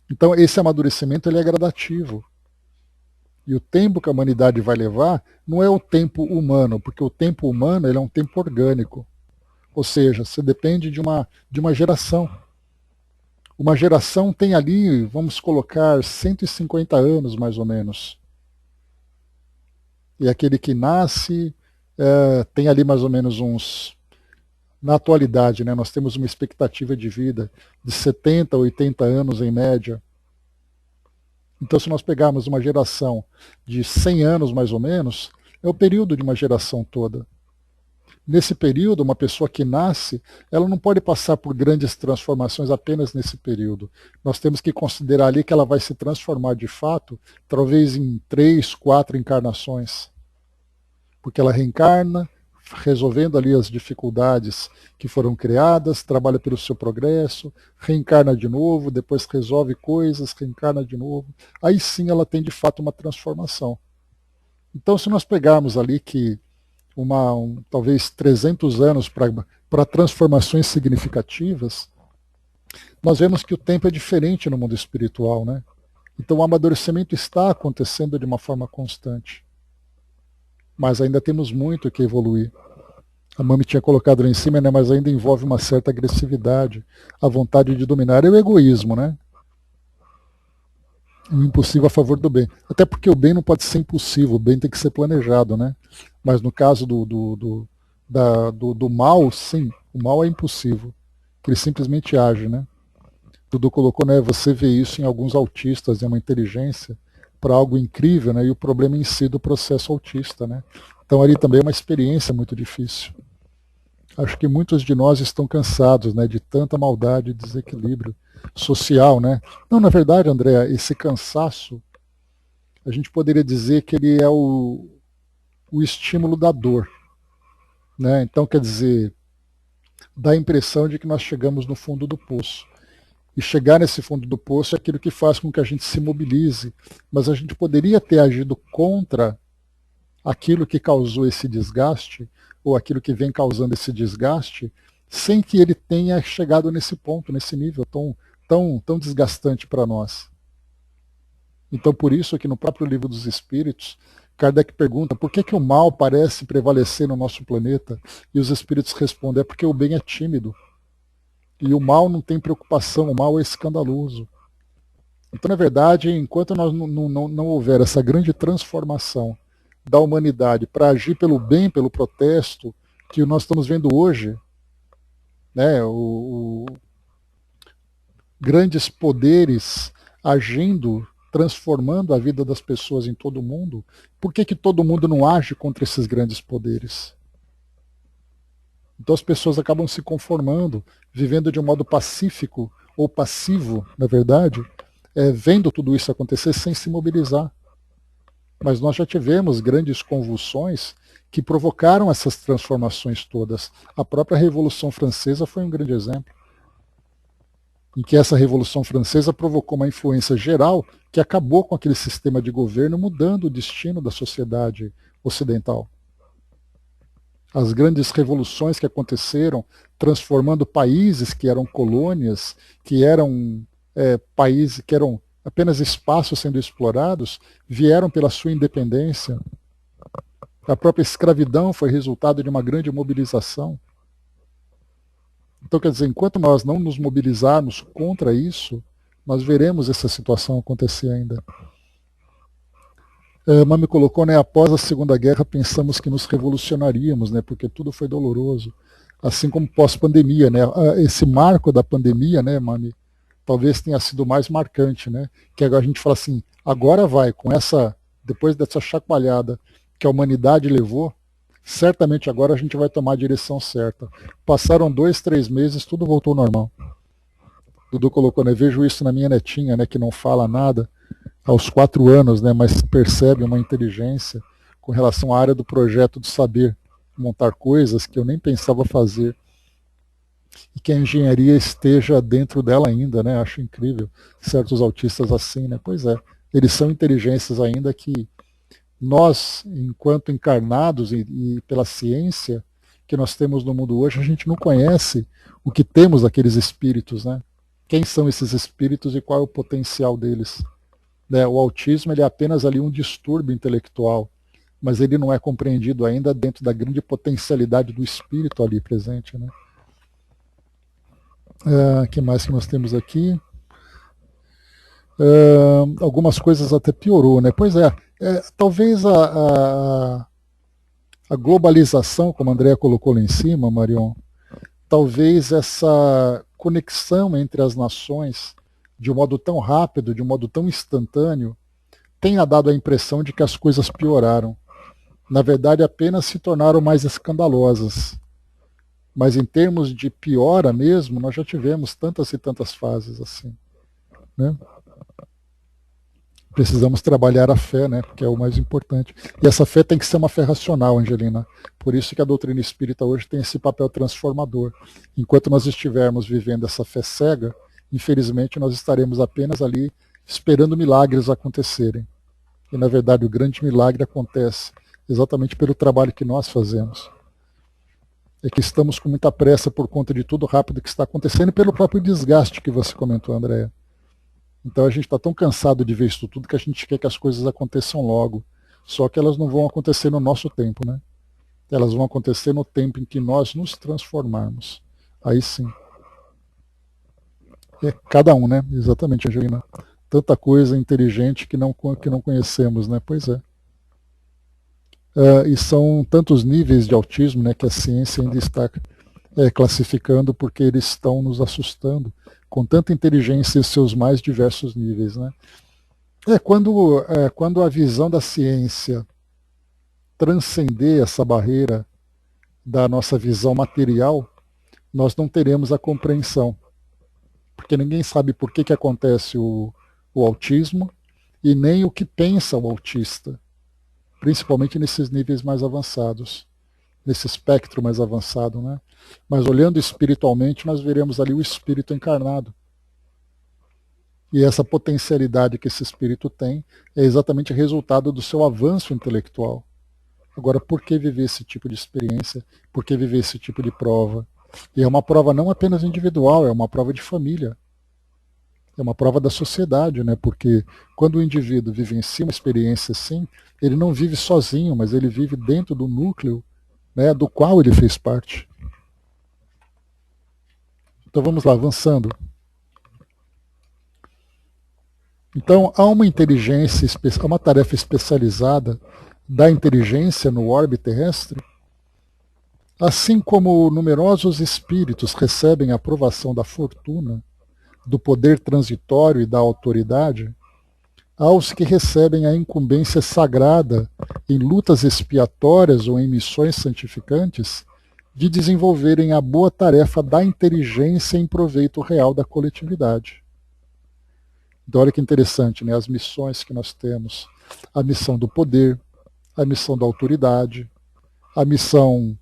Então esse amadurecimento ele é gradativo. E o tempo que a humanidade vai levar não é o tempo humano, porque o tempo humano ele é um tempo orgânico. Ou seja, você depende de uma geração. Uma geração tem ali, vamos colocar, 150 anos mais ou menos. E aquele que nasce tem ali mais ou menos uns... Na atualidade, né, nós temos uma expectativa de vida de 70, 80 anos em média. Então, se nós pegarmos uma geração de 100 anos mais ou menos, é o período de uma geração toda. Nesse período, uma pessoa que nasce, ela não pode passar por grandes transformações apenas nesse período. Nós temos que considerar ali que ela vai se transformar de fato, talvez em 3, 4 encarnações. Porque ela reencarna, resolvendo ali as dificuldades que foram criadas, trabalha pelo seu progresso, reencarna de novo, depois resolve coisas, reencarna de novo. Aí sim ela tem de fato uma transformação. Então, se nós pegarmos ali que talvez 300 anos para transformações significativas, nós vemos que o tempo é diferente no mundo espiritual, né? Então o amadurecimento está acontecendo de uma forma constante. Mas ainda temos muito que evoluir. A Mami tinha colocado lá em cima, né? Mas ainda envolve uma certa agressividade, a vontade de dominar. É o egoísmo, né? O impossível a favor do bem. Até porque o bem não pode ser impossível, o bem tem que ser planejado, né? Mas no caso do mal, sim, o mal é impossível. Ele simplesmente age, né? Dudu colocou, né? Você vê isso em alguns autistas, é uma inteligência para algo incrível, né? E o problema em si do processo autista, né? Então ali também é uma experiência muito difícil. Acho que muitos de nós estão cansados, né, de tanta maldade e desequilíbrio social, né? Não, na verdade, André, esse cansaço, a gente poderia dizer que ele é o estímulo da dor, né? Então, quer dizer, dá a impressão de que nós chegamos no fundo do poço. E chegar nesse fundo do poço é aquilo que faz com que a gente se mobilize. Mas a gente poderia ter agido contra aquilo que causou esse desgaste, ou aquilo que vem causando esse desgaste, sem que ele tenha chegado nesse ponto, nesse nível tão desgastante para nós. Então, por isso que no próprio Livro dos Espíritos, Kardec pergunta por que o mal parece prevalecer no nosso planeta, e os Espíritos respondem, é porque o bem é tímido. E o mal não tem preocupação, o mal é escandaloso. Então, na verdade, enquanto nós não houver essa grande transformação da humanidade para agir pelo bem, pelo protesto, que nós estamos vendo hoje, né, grandes poderes agindo, transformando a vida das pessoas em todo o mundo, por que todo mundo não age contra esses grandes poderes? Então as pessoas acabam se conformando, vivendo de um modo pacífico ou passivo, na verdade, vendo tudo isso acontecer sem se mobilizar. Mas nós já tivemos grandes convulsões que provocaram essas transformações todas. A própria Revolução Francesa foi um grande exemplo, em que essa Revolução Francesa provocou uma influência geral que acabou com aquele sistema de governo, mudando o destino da sociedade ocidental. As grandes revoluções que aconteceram, transformando países que eram colônias, que eram países que eram apenas espaços sendo explorados, vieram pela sua independência. A própria escravidão foi resultado de uma grande mobilização. Então, quer dizer, enquanto nós não nos mobilizarmos contra isso, nós veremos essa situação acontecer ainda. Mami colocou, né, após a Segunda Guerra pensamos que nos revolucionaríamos, né, porque tudo foi doloroso. Assim como pós-pandemia, né, esse marco da pandemia, né, Mami, talvez tenha sido mais marcante, né, que agora a gente fala assim, agora vai, depois dessa chacoalhada que a humanidade levou, certamente agora a gente vai tomar a direção certa. Passaram 2, 3 meses, tudo voltou ao normal. Dudu colocou, né, vejo isso na minha netinha, né, que não fala nada, aos 4 anos, né, mas percebe uma inteligência com relação à área do projeto de saber montar coisas que eu nem pensava fazer. E que a engenharia esteja dentro dela ainda, né? Acho incrível certos autistas assim, né? Pois é, eles são inteligências ainda que nós, enquanto encarnados e pela ciência que nós temos no mundo hoje, a gente não conhece o que temos daqueles espíritos, né? Quem são esses espíritos e qual é o potencial deles? Né? O autismo ele é apenas ali um distúrbio intelectual, mas ele não é compreendido ainda dentro da grande potencialidade do espírito ali presente, né? Que mais que nós temos aqui? Algumas coisas até piorou, né? Pois é, Talvez a globalização, como a Andrea colocou lá em cima, Marion, talvez essa conexão entre as nações, de um modo tão rápido, de um modo tão instantâneo, tenha dado a impressão de que as coisas pioraram. Na verdade, apenas se tornaram mais escandalosas. Mas em termos de piora mesmo, nós já tivemos tantas e tantas fases assim. Né? Precisamos trabalhar a fé, né? Porque é o mais importante. E essa fé tem que ser uma fé racional, Angelina. Por isso que a doutrina espírita hoje tem esse papel transformador. Enquanto nós estivermos vivendo essa fé cega, infelizmente nós estaremos apenas ali esperando milagres acontecerem. E na verdade o grande milagre acontece exatamente pelo trabalho que nós fazemos. É que estamos com muita pressa por conta de tudo rápido que está acontecendo e pelo próprio desgaste que você comentou, Andréa. Então a gente está tão cansado de ver isso tudo que a gente quer que as coisas aconteçam logo. Só que elas não vão acontecer no nosso tempo, né? Elas vão acontecer no tempo em que nós nos transformarmos. Aí sim. É cada um, né? Exatamente, Angelina. Tanta coisa inteligente que não conhecemos, né? Pois é. E são tantos níveis de autismo, né, que a ciência ainda está classificando porque eles estão nos assustando com tanta inteligência e seus mais diversos níveis. Né? Quando a visão da ciência transcender essa barreira da nossa visão material, nós não teremos a compreensão. Porque ninguém sabe por que acontece o autismo e nem o que pensa o autista, principalmente nesses níveis mais avançados, nesse espectro mais avançado, né? Mas olhando espiritualmente, nós veremos ali o espírito encarnado. E essa potencialidade que esse espírito tem é exatamente resultado do seu avanço intelectual. Agora, por que viver esse tipo de experiência? Por que viver esse tipo de prova? E é uma prova não apenas individual, é uma prova de família. É uma prova da sociedade, né? Porque quando o indivíduo vivencia uma experiência assim, ele não vive sozinho, mas ele vive dentro do núcleo, né, do qual ele fez parte. Então vamos lá, avançando. Então há uma inteligência, uma tarefa especializada da inteligência no orbe terrestre, assim como numerosos espíritos recebem a aprovação da fortuna, do poder transitório e da autoridade, aos que recebem a incumbência sagrada em lutas expiatórias ou em missões santificantes, de desenvolverem a boa tarefa da inteligência em proveito real da coletividade. Então, olha que interessante, né? As missões que nós temos. A missão do poder, a missão da autoridade, a missão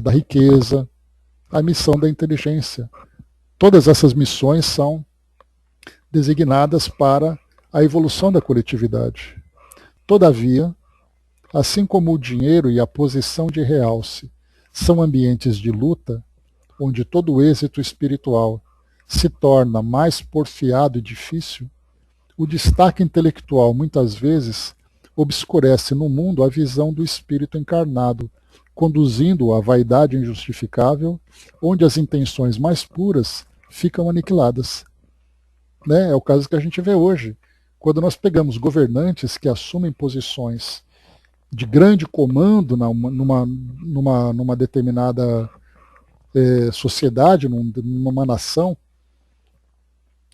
da riqueza, a missão da inteligência. Todas essas missões são designadas para a evolução da coletividade. Todavia, assim como o dinheiro e a posição de realce são ambientes de luta, onde todo o êxito espiritual se torna mais porfiado e difícil, o destaque intelectual muitas vezes obscurece no mundo a visão do espírito encarnado, conduzindo-o à vaidade injustificável, onde as intenções mais puras ficam aniquiladas. Né? É o caso que a gente vê hoje. Quando nós pegamos governantes que assumem posições de grande comando numa determinada sociedade, numa nação,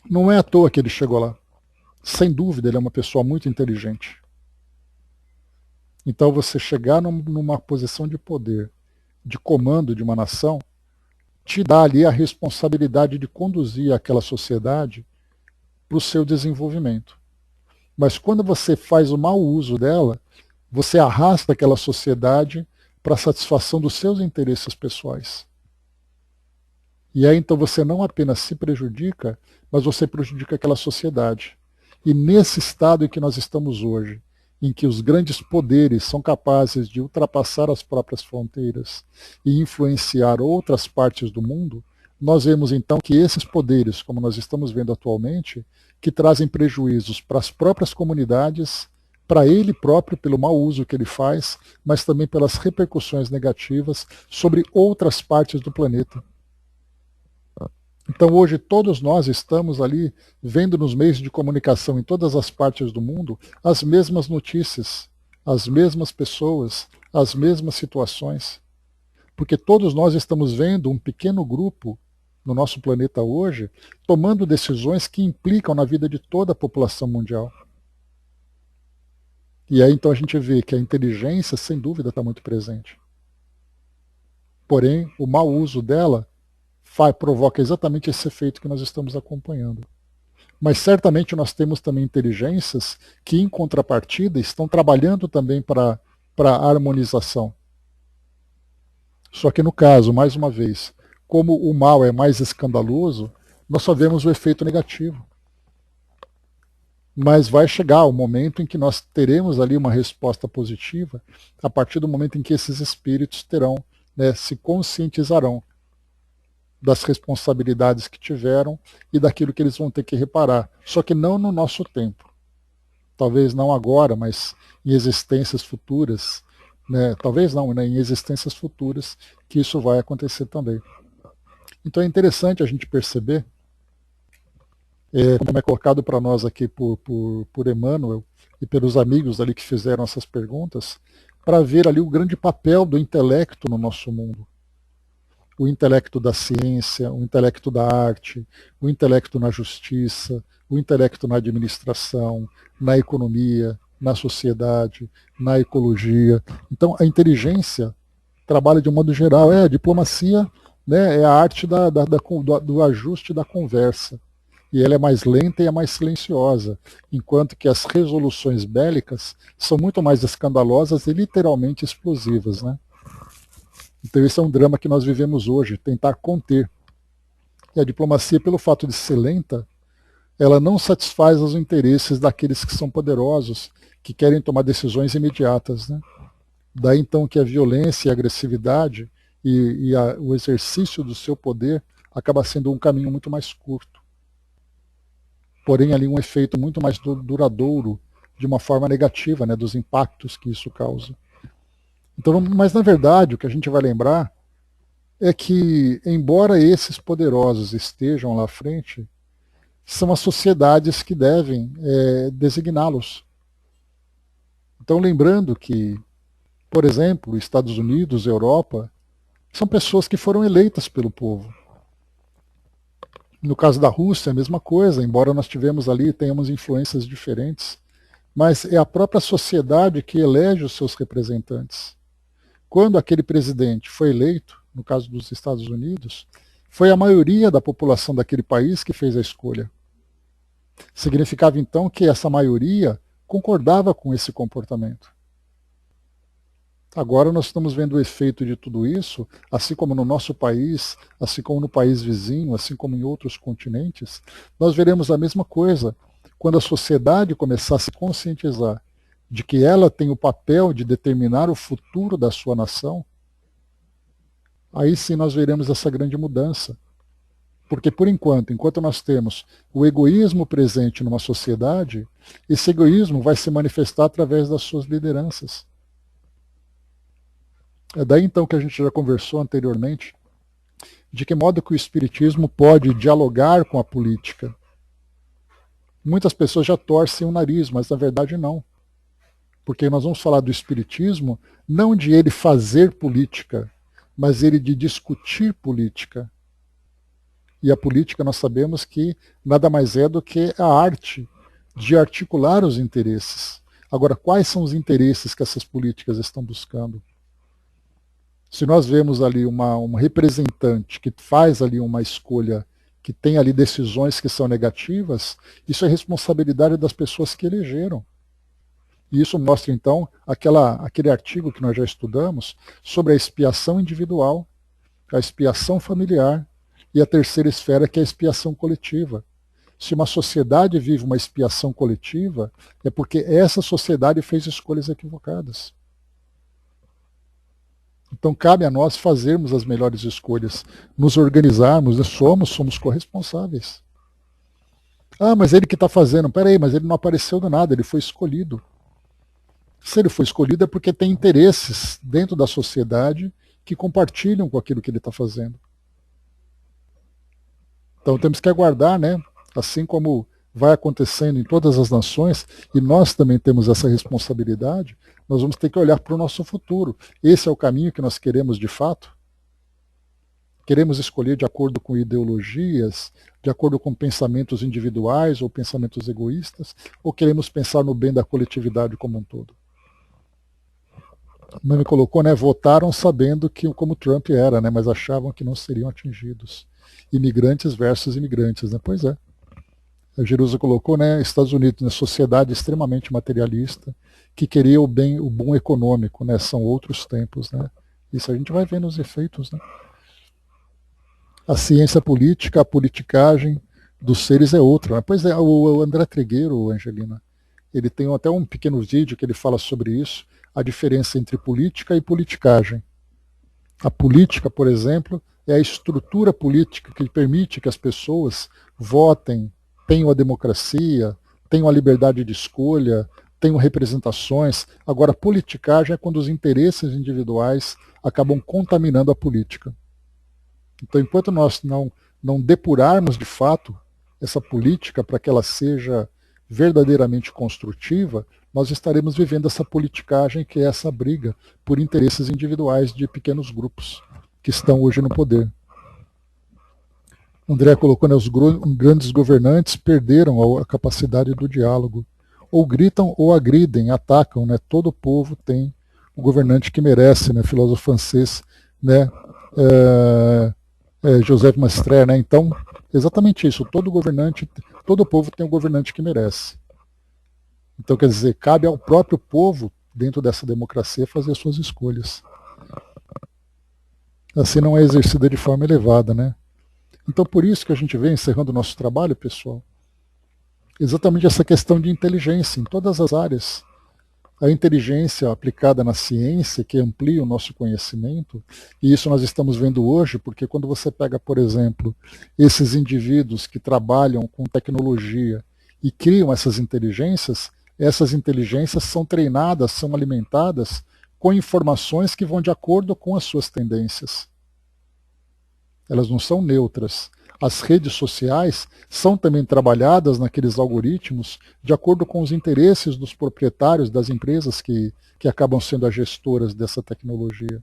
não é à toa que ele chegou lá. Sem dúvida, ele é uma pessoa muito inteligente. Então, você chegar numa posição de poder, de comando de uma nação, te dá ali a responsabilidade de conduzir aquela sociedade para o seu desenvolvimento. Mas quando você faz o mau uso dela, você arrasta aquela sociedade para a satisfação dos seus interesses pessoais. E aí então você não apenas se prejudica, mas você prejudica aquela sociedade. E nesse estado em que nós estamos hoje, em que os grandes poderes são capazes de ultrapassar as próprias fronteiras e influenciar outras partes do mundo, nós vemos então que esses poderes, como nós estamos vendo atualmente, que trazem prejuízos para as próprias comunidades, para ele próprio, pelo mau uso que ele faz, mas também pelas repercussões negativas sobre outras partes do planeta. Então hoje todos nós estamos ali vendo nos meios de comunicação em todas as partes do mundo as mesmas notícias, as mesmas pessoas, as mesmas situações. Porque todos nós estamos vendo um pequeno grupo no nosso planeta hoje tomando decisões que implicam na vida de toda a população mundial. E aí então a gente vê que a inteligência, sem dúvida, está muito presente. Porém, o mau uso dela provoca exatamente esse efeito que nós estamos acompanhando. Mas certamente nós temos também inteligências que, em contrapartida, estão trabalhando também para a harmonização. Só que no caso, mais uma vez, como o mal é mais escandaloso, nós só vemos o efeito negativo. Mas vai chegar o momento em que nós teremos ali uma resposta positiva, a partir do momento em que esses espíritos terão, né, se conscientizarão das responsabilidades que tiveram e daquilo que eles vão ter que reparar. Só que não no nosso tempo. Talvez não agora, mas em existências futuras. Né? Talvez não, né? Em existências futuras que isso vai acontecer também. Então é interessante a gente perceber, como é colocado para nós aqui por Emmanuel e pelos amigos ali que fizeram essas perguntas, para ver ali o grande papel do intelecto no nosso mundo. O intelecto da ciência, o intelecto da arte, o intelecto na justiça, o intelecto na administração, na economia, na sociedade, na ecologia. Então, a inteligência trabalha de um modo geral. A diplomacia, né, é a arte do ajuste da conversa. E ela é mais lenta e é mais silenciosa, enquanto que as resoluções bélicas são muito mais escandalosas e literalmente explosivas, né? Então esse é um drama que nós vivemos hoje, tentar conter. E a diplomacia, pelo fato de ser lenta, ela não satisfaz os interesses daqueles que são poderosos, que querem tomar decisões imediatas. Né? Daí então que a violência e a agressividade o exercício do seu poder acaba sendo um caminho muito mais curto. Porém, ali um efeito muito mais duradouro, de uma forma negativa, né, dos impactos que isso causa. Então, mas na verdade, o que a gente vai lembrar é que, embora esses poderosos estejam lá à frente, são as sociedades que devem designá-los. Então, lembrando que, por exemplo, Estados Unidos, Europa, são pessoas que foram eleitas pelo povo. No caso da Rússia, é a mesma coisa, embora nós tenhamos influências diferentes, mas é a própria sociedade que elege os seus representantes. Quando aquele presidente foi eleito, no caso dos Estados Unidos, foi a maioria da população daquele país que fez a escolha. Significava então que essa maioria concordava com esse comportamento. Agora nós estamos vendo o efeito de tudo isso, assim como no nosso país, assim como no país vizinho, assim como em outros continentes, nós veremos a mesma coisa quando a sociedade começar a se conscientizar de que ela tem o papel de determinar o futuro da sua nação, aí sim nós veremos essa grande mudança. Porque, por enquanto nós temos o egoísmo presente numa sociedade, esse egoísmo vai se manifestar através das suas lideranças. É daí então que a gente já conversou anteriormente, de que modo que o Espiritismo pode dialogar com a política. Muitas pessoas já torcem o nariz, mas na verdade não. Porque nós vamos falar do Espiritismo não de ele fazer política, mas ele de discutir política. E a política nós sabemos que nada mais é do que a arte de articular os interesses. Agora, quais são os interesses que essas políticas estão buscando? Se nós vemos ali uma representante que faz ali uma escolha, que tem ali decisões que são negativas, isso é responsabilidade das pessoas que elegeram. E isso mostra, então, aquele artigo que nós já estudamos sobre a expiação individual, a expiação familiar e a terceira esfera, que é a expiação coletiva. Se uma sociedade vive uma expiação coletiva, é porque essa sociedade fez escolhas equivocadas. Então cabe a nós fazermos as melhores escolhas, nos organizarmos, somos corresponsáveis. Ah, mas ele que está fazendo. Peraí, mas ele não apareceu do nada, ele foi escolhido. Se ele foi escolhido é porque tem interesses dentro da sociedade que compartilham com aquilo que ele está fazendo. Então temos que aguardar, né? Assim como vai acontecendo em todas as nações, e nós também temos essa responsabilidade, nós vamos ter que olhar para o nosso futuro. Esse é o caminho que nós queremos de fato? Queremos escolher de acordo com ideologias, de acordo com pensamentos individuais ou pensamentos egoístas, ou queremos pensar no bem da coletividade como um todo? Não me colocou, né? Votaram sabendo que como Trump era, né? Mas achavam que não seriam atingidos. Imigrantes versus imigrantes, né? Pois é. A Jerusa colocou, né? Estados Unidos, né? Sociedade extremamente materialista, que queria o bem, o bom econômico, né? São outros tempos, né? Isso a gente vai vendo os efeitos, né? A ciência política, a politicagem dos seres é outra. Né? Pois é, o André Trigueiro, Angelina, ele tem até um pequeno vídeo que ele fala sobre isso, a diferença entre política e politicagem. A política, por exemplo, é a estrutura política que permite que as pessoas votem, tenham a democracia, tenham a liberdade de escolha, tenham representações. Agora, a politicagem é quando os interesses individuais acabam contaminando a política. Então, enquanto nós não depurarmos de fato essa política para que ela seja verdadeiramente construtiva, nós estaremos vivendo essa politicagem que é essa briga por interesses individuais de pequenos grupos que estão hoje no poder. André colocou, né, os grandes governantes perderam a capacidade do diálogo. Ou gritam ou agridem, atacam, né? Todo o povo tem o governante que merece, né? Filósofo francês, né? Joseph Mastré, né? Então, exatamente isso. Todo governante, todo povo tem o governante que merece. Então, quer dizer, cabe ao próprio povo, dentro dessa democracia, fazer as suas escolhas. Assim não é exercida de forma elevada, né? Então, por isso que a gente vem encerrando o nosso trabalho, pessoal, exatamente essa questão de inteligência em todas as áreas. A inteligência aplicada na ciência, que amplia o nosso conhecimento, e isso nós estamos vendo hoje, porque quando você pega, por exemplo, esses indivíduos que trabalham com tecnologia e criam essas inteligências são treinadas, são alimentadas com informações que vão de acordo com as suas tendências. Elas não são neutras. As redes sociais são também trabalhadas naqueles algoritmos de acordo com os interesses dos proprietários das empresas que acabam sendo as gestoras dessa tecnologia.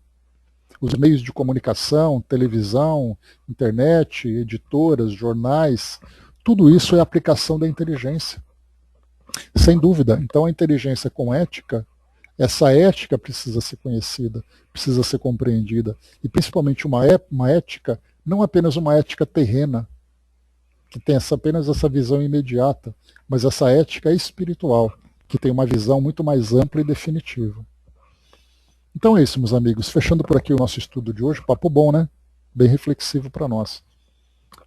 Os meios de comunicação, televisão, internet, editoras, jornais, tudo isso é aplicação da inteligência. Sem dúvida. Então a inteligência com ética, essa ética precisa ser conhecida, precisa ser compreendida. E principalmente uma ética, não apenas uma ética terrena, que tem apenas essa visão imediata, mas essa ética espiritual, que tem uma visão muito mais ampla e definitiva. Então é isso, meus amigos. Fechando por aqui o nosso estudo de hoje. Papo bom, né? Bem reflexivo para nós.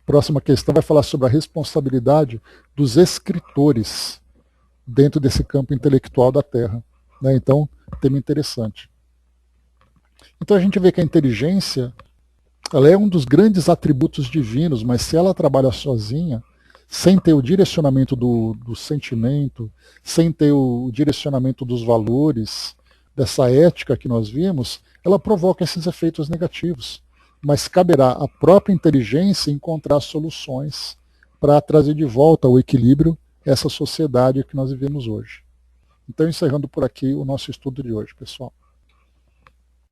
Próxima questão vai falar sobre a responsabilidade dos escritores dentro desse campo intelectual da Terra. Né? Então, tema interessante. Então a gente vê que a inteligência, ela é um dos grandes atributos divinos, mas se ela trabalha sozinha, sem ter o direcionamento do sentimento, sem ter o direcionamento dos valores, dessa ética que nós vimos, ela provoca esses efeitos negativos. Mas caberá à própria inteligência encontrar soluções para trazer de volta ao equilíbrio essa sociedade que nós vivemos hoje. Então, encerrando por aqui o nosso estudo de hoje, pessoal.